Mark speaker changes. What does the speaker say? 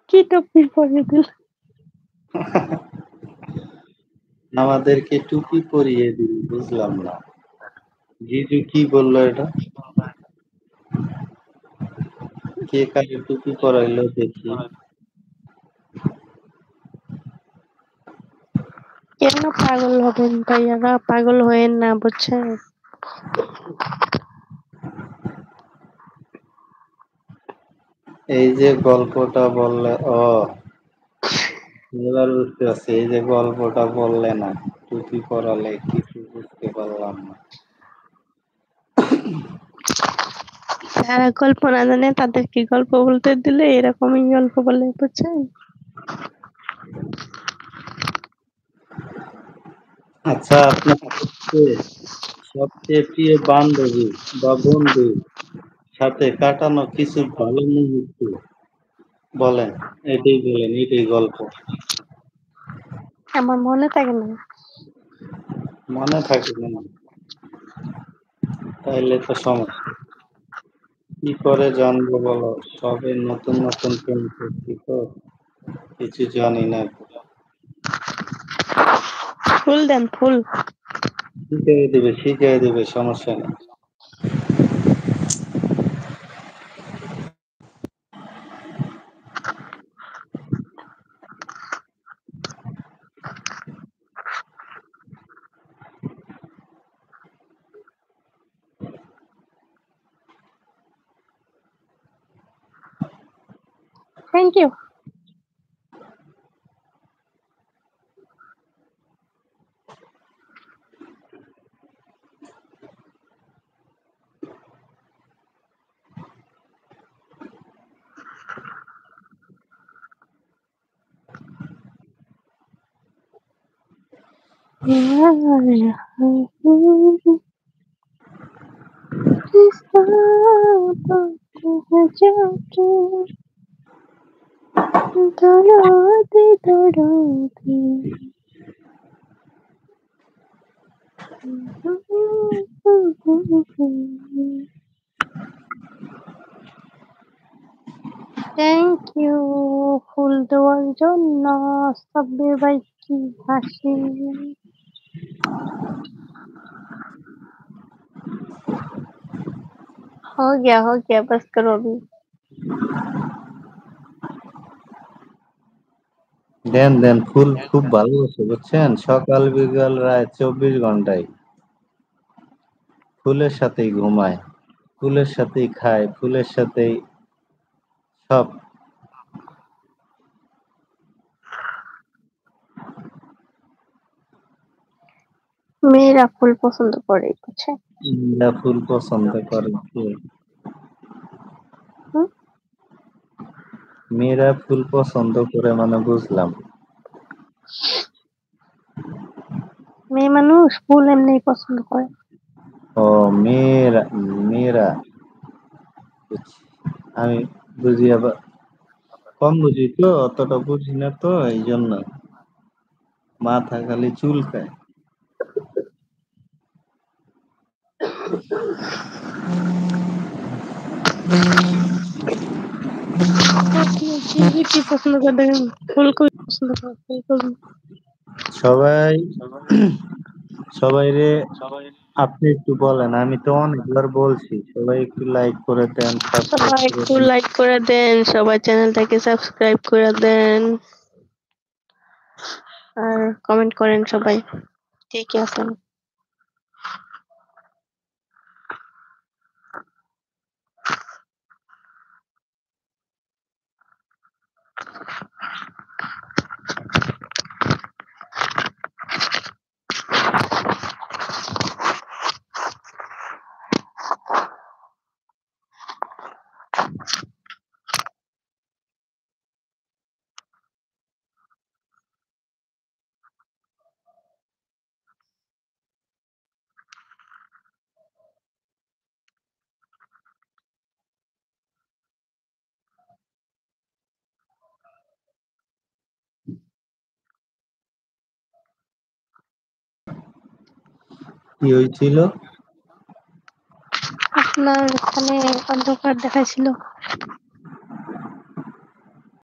Speaker 1: কি টপিক পড়িয়ে দিল?
Speaker 2: আমাদেরকে টুপি পরিয়ে দিল, বুঝলাম না। জিজু কি বললো এটা? কে কাকে টুপি পরাইলো দেখি।
Speaker 1: কেন পাগল হবেন ভাইয়ারা? পাগল হয়েন না, বুঝছেন?
Speaker 2: এই যে গল্পটা বললে, এবার বুঝতে পারছি। এই যে গল্পটা বললে না, টুপি পরালে, কিছু বুঝতে পারলাম না।
Speaker 1: যারা গল্প না জানে তাদেরকে গল্প বলতে দিলে এরকমই গল্প বলে, বুঝছেন?
Speaker 2: আচ্ছা, আপনার সবচেয়ে প্রিয় বান্ধবী বা বন্ধু সাথে কাটানো কিছু ভালো মুহূর্ত বলেন। এটাই গল্প।
Speaker 1: আমার মনে থাকে না।
Speaker 2: মনে থাকে না? তাইলে তো সমস্যা। কি করে জানবো বলো? সবে নতুন নতুন প্রেম করছি তো, কিছু জানি না।
Speaker 1: ফুল দেন, ফুল।
Speaker 2: শিখিয়ে দেবে, সমস্যা নেই।
Speaker 1: Thank you. দরদে দরদে থ্যাংক ইউ ফুল দেওয়ার জন্য। সাব্বির ভাই কি হাসি! हो गया बस करो अभी।
Speaker 2: দেন দেন, ফুল খুব ভালোবাসে, বুঝছেন? সকাল বিকাল রাত 24 ঘন্টায় ফুলের সাথেই ঘুমায়, ফুলের সাথেই খায়, ফুলের সাথেই সব।
Speaker 1: মেয়েরা ফুল পছন্দ করে, বুঝছে?
Speaker 2: ফুল পছন্দ করে কে?
Speaker 1: হুম?
Speaker 2: মেয়েরা ফুল পছন্দ করে মানে বুঝলাম।
Speaker 1: মেয়ে মানুষ ফুল এমনি পছন্দ করে।
Speaker 2: ও, মেয়েরা মেয়েরা বুঝছি। আমি বুঝি আবার কম বুঝি তো, অতটা বুঝি না তো, এই জন্য মাথা খালি চুলকায়।
Speaker 1: আপনি কি পছন্দ করেন? ফুল কই পছন্দ করেন? ফুল কই?
Speaker 2: সবাই সবাই রে, আপনি একটু বলেন। আমি তো অনেকবার বলছি, সবাই একটু লাইক করে দেন, সাবস্ক্রাইব
Speaker 1: সবাই
Speaker 2: করে
Speaker 1: একটু
Speaker 2: দেন।
Speaker 1: লাইক করে দেন, সবাই চ্যানেলটাকে সাবস্ক্রাইব করে দেন, আর কমেন্ট করেন সবাই। ঠিক আছে।
Speaker 2: কি হয়েছিল?
Speaker 1: আপনার এখানে অন্ধকার দেখাইছিল।